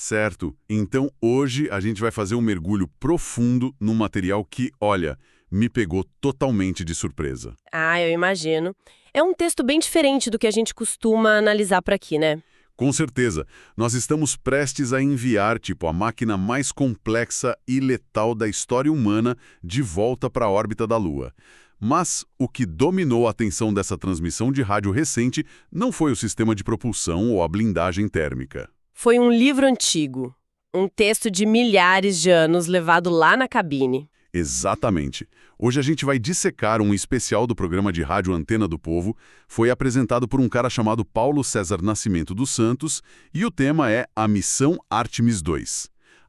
Certo. Então, hoje a gente vai fazer um mergulho profundo num material que, olha, me pegou totalmente de surpresa. Ah, eu imagino. É um texto bem diferente do que a gente costuma analisar por aqui, né? Com certeza, nós estamos prestes a enviar, a máquina mais complexa e letal da história humana de volta para a órbita da Lua. Mas o que dominou a atenção dessa transmissão de rádio recente não foi o sistema de propulsão ou a blindagem térmica. Foi um livro antigo, um texto de milhares de anos levado lá na cabine. Exatamente. Hoje a gente vai dissecar um especial do programa de rádio Antena do Povo. Foi apresentado por um cara chamado Paulo César Nascimento dos Santos e o tema é a Missão Artemis II.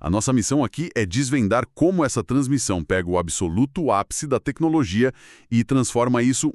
A nossa missão aqui é desvendar como essa transmissão pega o absoluto ápice da tecnologia e transforma isso,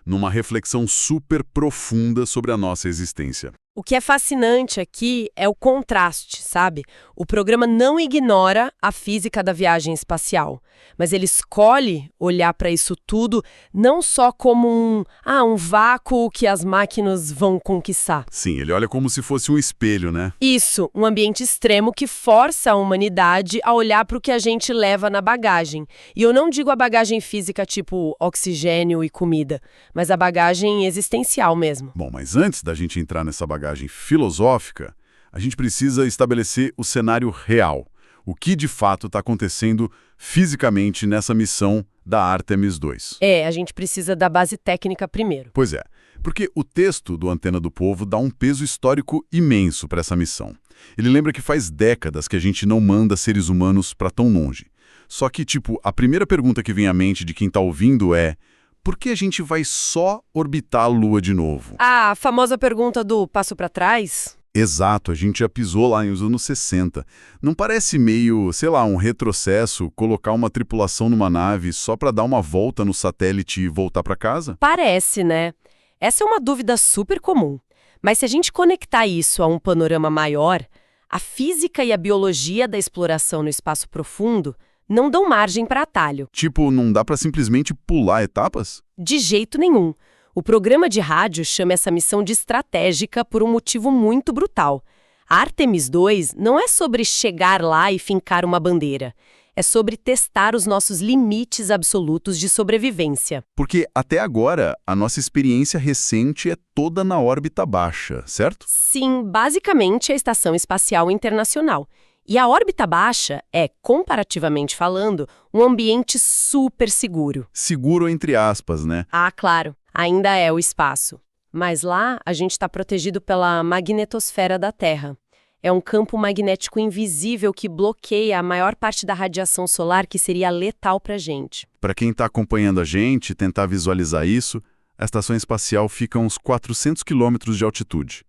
numa reflexão super profunda sobre a nossa existência. O que é fascinante aqui é o contraste, sabe? O programa não ignora a física da viagem espacial, mas ele escolhe olhar para isso tudo não só como um vácuo que as máquinas vão conquistar. Sim, ele olha como se fosse um espelho, né? Isso, um ambiente extremo que força a humanidade a olhar para o que a gente leva na bagagem. E eu não digo a bagagem física tipo oxigênio e comida, mas a bagagem existencial mesmo. Bom, mas antes da gente entrar nessa bagagem filosófica, a gente precisa estabelecer o cenário real. O que de fato está acontecendo fisicamente nessa missão da Artemis II. A gente precisa da base técnica primeiro. Pois é, porque o texto do Antena do Povo dá um peso histórico imenso para essa missão. Ele lembra que faz décadas que a gente não manda seres humanos para tão longe. Só que, a primeira pergunta que vem à mente de quem está ouvindo é: por que a gente vai só orbitar a Lua de novo? A famosa pergunta do passo para trás? Exato, a gente já pisou lá nos anos 60. Não parece meio, um retrocesso colocar uma tripulação numa nave só para dar uma volta no satélite e voltar para casa? Parece, né? Essa é uma dúvida super comum. Mas se a gente conectar isso a um panorama maior, a física e a biologia da exploração no espaço profundo não dão margem para atalho. Não dá para simplesmente pular etapas? De jeito nenhum. O programa de rádio chama essa missão de estratégica por um motivo muito brutal. A Artemis II não é sobre chegar lá e fincar uma bandeira. É sobre testar os nossos limites absolutos de sobrevivência. Porque até agora, a nossa experiência recente é toda na órbita baixa, certo? Sim, basicamente a Estação Espacial Internacional. E a órbita baixa é, comparativamente falando, um ambiente super seguro. Seguro entre aspas, né? Ah, claro, ainda é o espaço. Mas lá a gente está protegido pela magnetosfera da Terra. É um campo magnético invisível que bloqueia a maior parte da radiação solar que seria letal para a gente. Para quem está acompanhando a gente, tentar visualizar isso, a estação espacial fica a uns 400 quilômetros de altitude.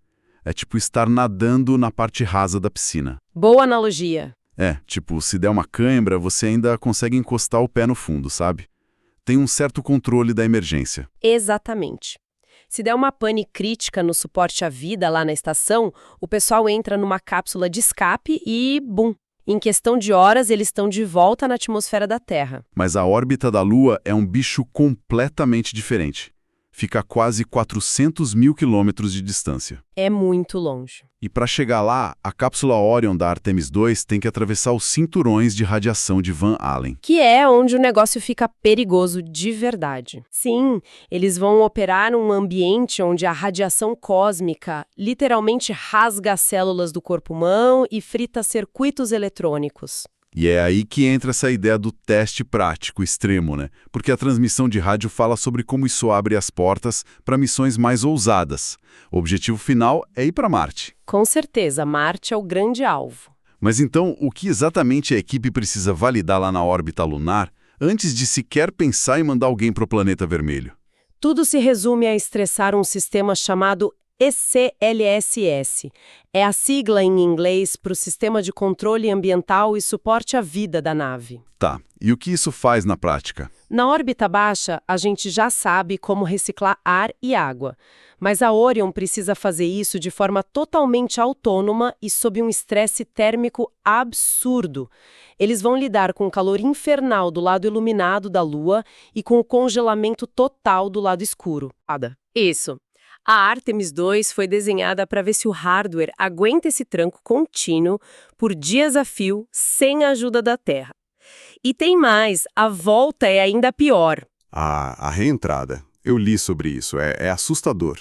É estar nadando na parte rasa da piscina. Boa analogia. Se der uma cãibra, você ainda consegue encostar o pé no fundo, sabe? Tem um certo controle da emergência. Exatamente. Se der uma pane crítica no suporte à vida lá na estação, o pessoal entra numa cápsula de escape e, bum! Em questão de horas, eles estão de volta na atmosfera da Terra. Mas a órbita da Lua é um bicho completamente diferente. Fica a quase 400 mil quilômetros de distância. É muito longe. E para chegar lá, a cápsula Orion da Artemis II tem que atravessar os cinturões de radiação de Van Allen. Que é onde o negócio fica perigoso de verdade. Sim, eles vão operar num ambiente onde a radiação cósmica literalmente rasga as células do corpo humano e frita circuitos eletrônicos. E é aí que entra essa ideia do teste prático extremo, né? Porque a transmissão de rádio fala sobre como isso abre as portas para missões mais ousadas. O objetivo final é ir para Marte. Com certeza, Marte é o grande alvo. Mas então, o que exatamente a equipe precisa validar lá na órbita lunar antes de sequer pensar em mandar alguém para o planeta vermelho? Tudo se resume a estressar um sistema chamado ECLSS. É a sigla em inglês para o Sistema de Controle Ambiental e Suporte à Vida da nave. Tá, e o que isso faz na prática? Na órbita baixa, a gente já sabe como reciclar ar e água. Mas a Orion precisa fazer isso de forma totalmente autônoma e sob um estresse térmico absurdo. Eles vão lidar com o calor infernal do lado iluminado da Lua e com o congelamento total do lado escuro. Isso. A Artemis II foi desenhada para ver se o hardware aguenta esse tranco contínuo por dias a fio, sem a ajuda da Terra. E tem mais, a volta é ainda pior. A reentrada. Eu li sobre isso, é assustador.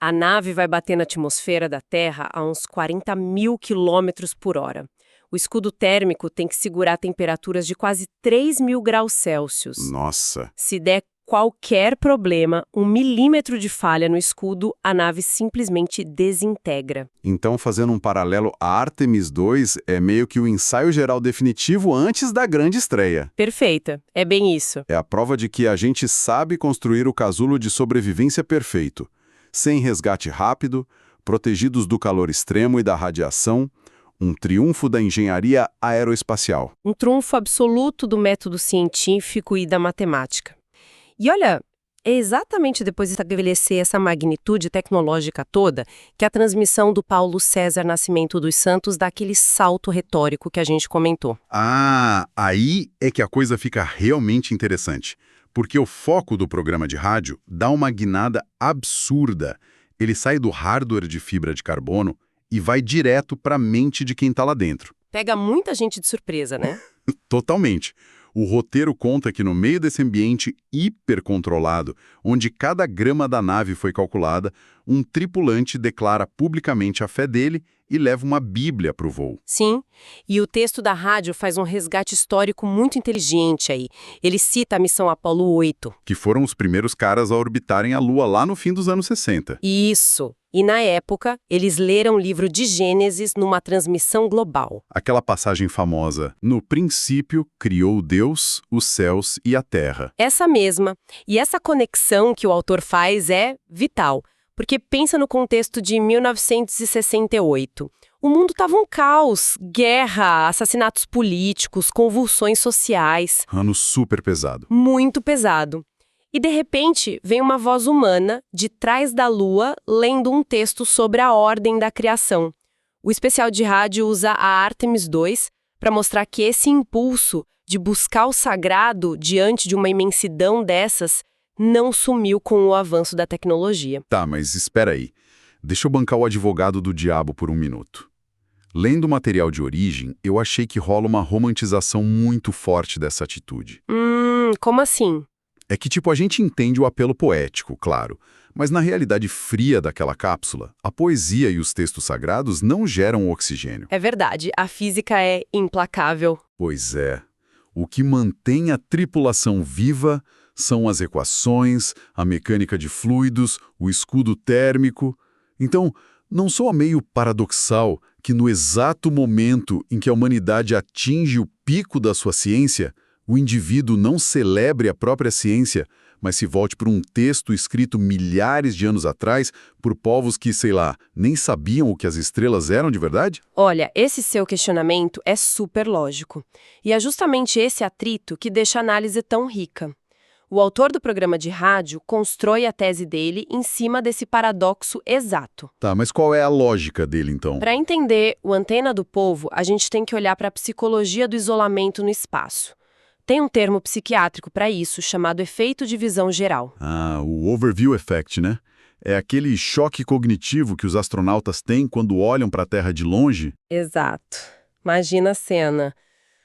A nave vai bater na atmosfera da Terra a uns 40 mil quilômetros por hora. O escudo térmico tem que segurar temperaturas de quase 3.000 graus Celsius. Nossa. Se der qualquer problema, 1 milímetro de falha no escudo, a nave simplesmente desintegra. Então, fazendo um paralelo, a Artemis II é meio que o ensaio geral definitivo antes da grande estreia. Perfeita, é bem isso. É a prova de que a gente sabe construir o casulo de sobrevivência perfeito, sem resgate rápido, protegidos do calor extremo e da radiação, um triunfo da engenharia aeroespacial. Um triunfo absoluto do método científico e da matemática. E olha, é exatamente depois de estabelecer essa magnitude tecnológica toda que a transmissão do Paulo César Nascimento dos Santos dá aquele salto retórico que a gente comentou. Ah, aí é que a coisa fica realmente interessante, porque o foco do programa de rádio dá uma guinada absurda. Ele sai do hardware de fibra de carbono e vai direto para a mente de quem está lá dentro. Pega muita gente de surpresa, né? Totalmente. O roteiro conta que no meio desse ambiente hipercontrolado, onde cada grama da nave foi calculada, um tripulante declara publicamente a fé dele e leva uma bíblia para o voo. Sim, e o texto da rádio faz um resgate histórico muito inteligente aí. Ele cita a missão Apollo 8. Que foram os primeiros caras a orbitarem a Lua lá no fim dos anos 60. Isso. E na época, eles leram o livro de Gênesis numa transmissão global. Aquela passagem famosa, no princípio criou Deus, os céus e a terra. Essa mesma. E essa conexão que o autor faz é vital. Porque pensa no contexto de 1968. O mundo estava um caos, guerra, assassinatos políticos, convulsões sociais. Ano super pesado. Muito pesado. E de repente vem uma voz humana de trás da lua lendo um texto sobre a ordem da criação. O especial de rádio usa a Artemis II para mostrar que esse impulso de buscar o sagrado diante de uma imensidão dessas não sumiu com o avanço da tecnologia. Tá, mas espera aí. Deixa eu bancar o advogado do diabo por um minuto. Lendo o material de origem, eu achei que rola uma romantização muito forte dessa atitude. Como assim? É que, a gente entende o apelo poético, claro, mas na realidade fria daquela cápsula, a poesia e os textos sagrados não geram oxigênio. É verdade, a física é implacável. Pois é. O que mantém a tripulação viva são as equações, a mecânica de fluidos, o escudo térmico. Então, não soa meio paradoxal que no exato momento em que a humanidade atinge o pico da sua ciência, o indivíduo não celebre a própria ciência, mas se volte para um texto escrito milhares de anos atrás por povos que, sei lá, nem sabiam o que as estrelas eram de verdade? Olha, esse seu questionamento é super lógico. E é justamente esse atrito que deixa a análise tão rica. O autor do programa de rádio constrói a tese dele em cima desse paradoxo exato. Tá, mas qual é a lógica dele, então? Para entender o Antena do Povo, a gente tem que olhar para a psicologia do isolamento no espaço. Tem um termo psiquiátrico para isso, chamado efeito de visão geral. Ah, o overview effect, né? É aquele choque cognitivo que os astronautas têm quando olham para a Terra de longe? Exato. Imagina a cena.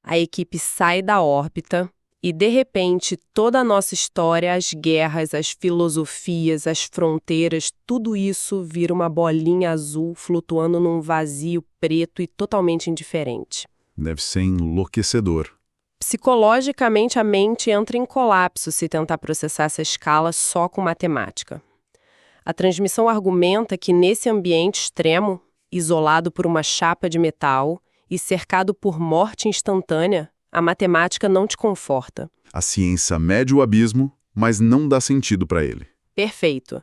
A equipe sai da órbita e, de repente, toda a nossa história, as guerras, as filosofias, as fronteiras, tudo isso vira uma bolinha azul flutuando num vazio preto e totalmente indiferente. Deve ser enlouquecedor. Psicologicamente, a mente entra em colapso se tentar processar essa escala só com matemática. A transmissão argumenta que nesse ambiente extremo, isolado por uma chapa de metal e cercado por morte instantânea, a matemática não te conforta. A ciência mede o abismo, mas não dá sentido para ele. Perfeito.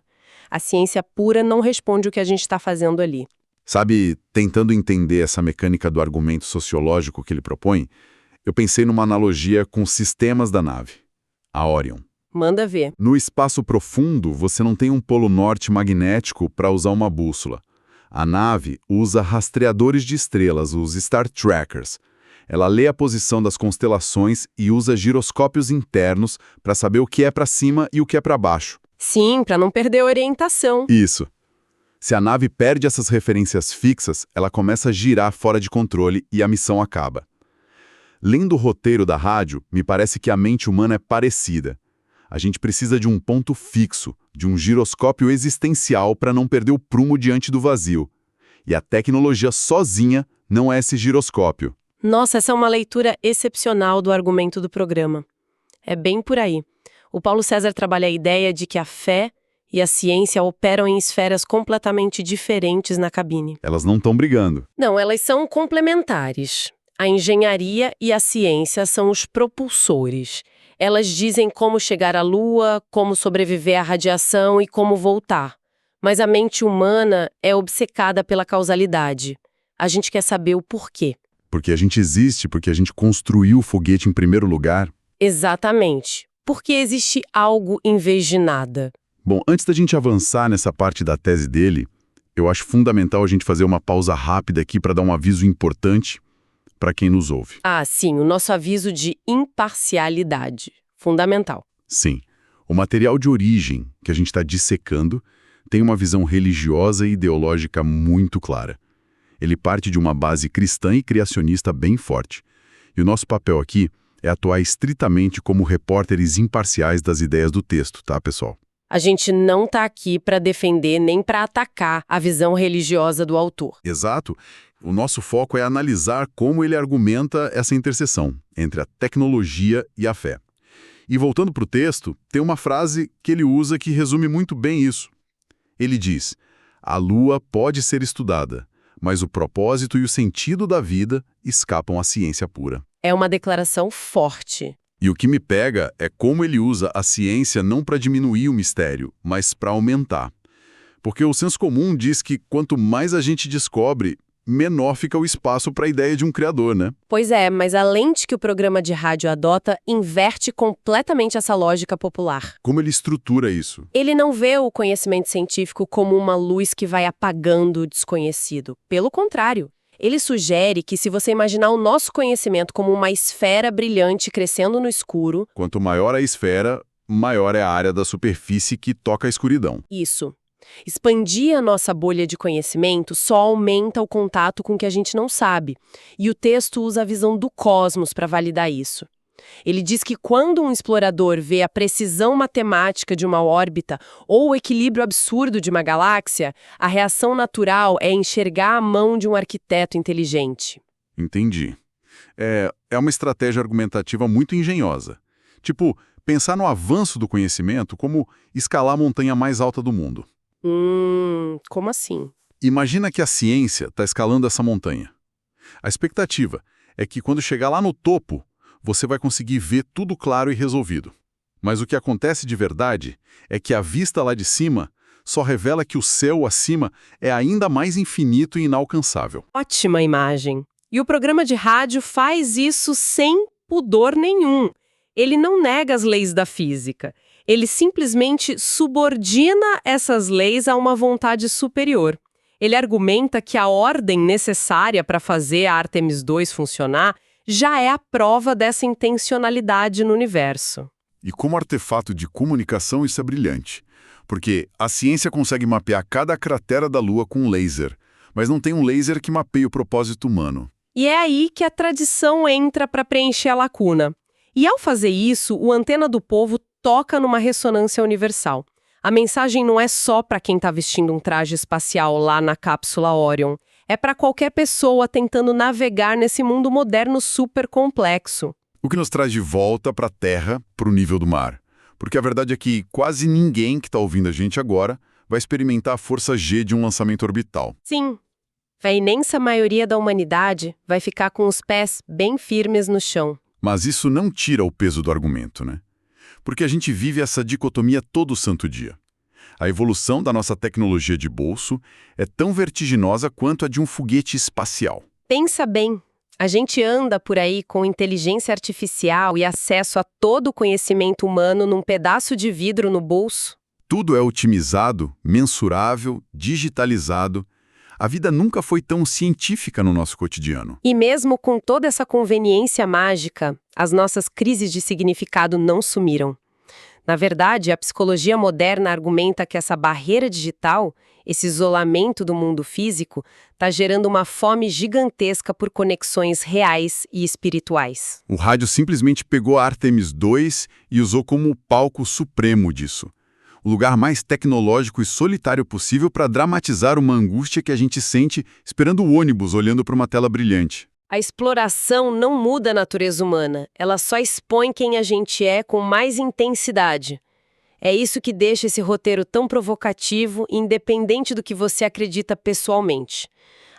A ciência pura não responde o que a gente está fazendo ali. Sabe, tentando entender essa mecânica do argumento sociológico que ele propõe, eu pensei numa analogia com os sistemas da nave, a Orion. Manda ver. No espaço profundo, você não tem um polo norte magnético para usar uma bússola. A nave usa rastreadores de estrelas, os Star Trackers. Ela lê a posição das constelações e usa giroscópios internos para saber o que é para cima e o que é para baixo. Sim, para não perder a orientação. Isso. Se a nave perde essas referências fixas, ela começa a girar fora de controle e a missão acaba. Lendo o roteiro da rádio, me parece que a mente humana é parecida. A gente precisa de um ponto fixo, de um giroscópio existencial para não perder o prumo diante do vazio. E a tecnologia sozinha não é esse giroscópio. Nossa, essa é uma leitura excepcional do argumento do programa. É bem por aí. O Paulo César trabalha a ideia de que a fé e a ciência operam em esferas completamente diferentes na cabine. Elas não estão brigando. Não, elas são complementares. A engenharia e a ciência são os propulsores. Elas dizem como chegar à Lua, como sobreviver à radiação e como voltar. Mas a mente humana é obcecada pela causalidade. A gente quer saber o porquê. Porque a gente existe, porque a gente construiu o foguete em primeiro lugar. Exatamente. Porque existe algo em vez de nada. Bom, antes da gente avançar nessa parte da tese dele, eu acho fundamental a gente fazer uma pausa rápida aqui para dar um aviso importante para quem nos ouve. Ah, sim, o nosso aviso de imparcialidade. Fundamental. Sim. O material de origem que a gente está dissecando tem uma visão religiosa e ideológica muito clara. Ele parte de uma base cristã e criacionista bem forte. E o nosso papel aqui é atuar estritamente como repórteres imparciais das ideias do texto, tá, pessoal? A gente não está aqui para defender nem para atacar a visão religiosa do autor. Exato. O nosso foco é analisar como ele argumenta essa interseção entre a tecnologia e a fé. E voltando para o texto, tem uma frase que ele usa que resume muito bem isso. Ele diz: "A Lua pode ser estudada, mas o propósito e o sentido da vida escapam à ciência pura." É uma declaração forte. E o que me pega é como ele usa a ciência não para diminuir o mistério, mas para aumentar. Porque o senso comum diz que quanto mais a gente descobre, menor fica o espaço para a ideia de um criador, né? Pois é, mas a lente que o programa de rádio adota inverte completamente essa lógica popular. Como ele estrutura isso? Ele não vê o conhecimento científico como uma luz que vai apagando o desconhecido. Pelo contrário, ele sugere que se você imaginar o nosso conhecimento como uma esfera brilhante crescendo no escuro... Quanto maior a esfera, maior é a área da superfície que toca a escuridão. Isso. Expandir a nossa bolha de conhecimento só aumenta o contato com o que a gente não sabe. E o texto usa a visão do cosmos para validar isso. Ele diz que quando um explorador vê a precisão matemática de uma órbita ou o equilíbrio absurdo de uma galáxia, a reação natural é enxergar a mão de um arquiteto inteligente. Entendi. É uma estratégia argumentativa muito engenhosa. Tipo, pensar no avanço do conhecimento como escalar a montanha mais alta do mundo. Como assim? Imagina que a ciência está escalando essa montanha. A expectativa é que quando chegar lá no topo, você vai conseguir ver tudo claro e resolvido. Mas o que acontece de verdade é que a vista lá de cima só revela que o céu acima é ainda mais infinito e inalcançável. Ótima imagem. E o programa de rádio faz isso sem pudor nenhum. Ele não nega as leis da física. Ele simplesmente subordina essas leis a uma vontade superior. Ele argumenta que a ordem necessária para fazer a Artemis II funcionar já é a prova dessa intencionalidade no universo. E como artefato de comunicação isso é brilhante. Porque a ciência consegue mapear cada cratera da Lua com um laser, mas não tem um laser que mapeie o propósito humano. E é aí que a tradição entra para preencher a lacuna. E ao fazer isso, o Antena do Povo toca numa ressonância universal. A mensagem não é só para quem está vestindo um traje espacial lá na cápsula Orion. É para qualquer pessoa tentando navegar nesse mundo moderno super complexo. O que nos traz de volta para a Terra, para o nível do mar. Porque a verdade é que quase ninguém que está ouvindo a gente agora vai experimentar a força G de um lançamento orbital. Sim. A imensa maioria da humanidade vai ficar com os pés bem firmes no chão. Mas isso não tira o peso do argumento, né? Porque a gente vive essa dicotomia todo santo dia. A evolução da nossa tecnologia de bolso é tão vertiginosa quanto a de um foguete espacial. Pensa bem, a gente anda por aí com inteligência artificial e acesso a todo o conhecimento humano num pedaço de vidro no bolso. Tudo é otimizado, mensurável, digitalizado. A vida nunca foi tão científica no nosso cotidiano. E mesmo com toda essa conveniência mágica, as nossas crises de significado não sumiram. Na verdade, a psicologia moderna argumenta que essa barreira digital, esse isolamento do mundo físico, está gerando uma fome gigantesca por conexões reais e espirituais. O rádio simplesmente pegou a Artemis II e usou como o palco supremo disso. O lugar mais tecnológico e solitário possível para dramatizar uma angústia que a gente sente esperando o ônibus olhando para uma tela brilhante. A exploração não muda a natureza humana, ela só expõe quem a gente é com mais intensidade. É isso que deixa esse roteiro tão provocativo, independente do que você acredita pessoalmente.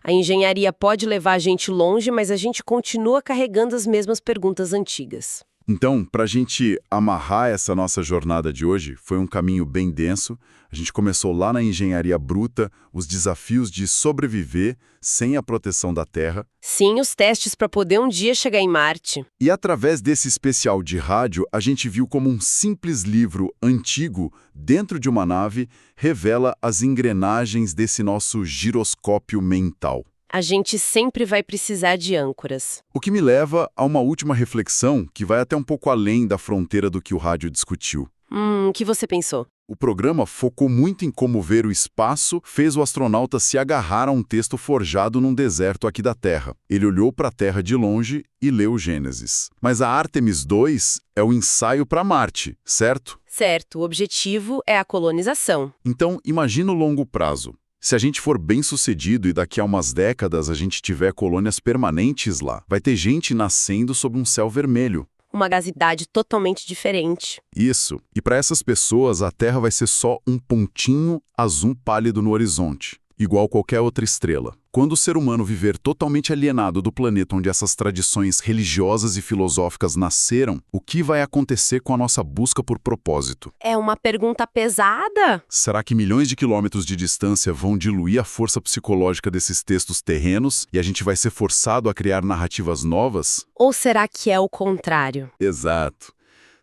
A engenharia pode levar a gente longe, mas a gente continua carregando as mesmas perguntas antigas. Então, para a gente amarrar essa nossa jornada de hoje, foi um caminho bem denso. A gente começou lá na engenharia bruta, os desafios de sobreviver sem a proteção da Terra. Sim, os testes para poder um dia chegar em Marte. E através desse especial de rádio, a gente viu como um simples livro antigo, dentro de uma nave, revela as engrenagens desse nosso giroscópio mental. A gente sempre vai precisar de âncoras. O que me leva a uma última reflexão que vai até um pouco além da fronteira do que o rádio discutiu. O que você pensou? O programa focou muito em como ver o espaço fez o astronauta se agarrar a um texto forjado num deserto aqui da Terra. Ele olhou para a Terra de longe e leu Gênesis. Mas a Artemis II é o ensaio para Marte, certo? Certo, o objetivo é a colonização. Então, imagina o longo prazo. Se a gente for bem-sucedido e daqui a umas décadas a gente tiver colônias permanentes lá, vai ter gente nascendo sob um céu vermelho. Uma gasidade totalmente diferente. Isso. E para essas pessoas, a Terra vai ser só um pontinho azul pálido no horizonte, igual qualquer outra estrela. Quando o ser humano viver totalmente alienado do planeta onde essas tradições religiosas e filosóficas nasceram, o que vai acontecer com a nossa busca por propósito? É uma pergunta pesada? Será que milhões de quilômetros de distância vão diluir a força psicológica desses textos terrenos e a gente vai ser forçado a criar narrativas novas? Ou será que é o contrário? Exato.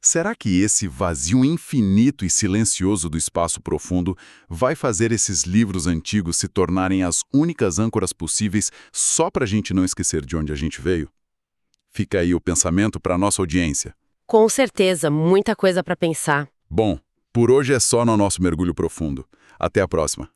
Será que esse vazio infinito e silencioso do espaço profundo vai fazer esses livros antigos se tornarem as únicas âncoras possíveis só para a gente não esquecer de onde a gente veio? Fica aí o pensamento para a nossa audiência. Com certeza, muita coisa para pensar. Bom, por hoje é só no nosso mergulho profundo. Até a próxima.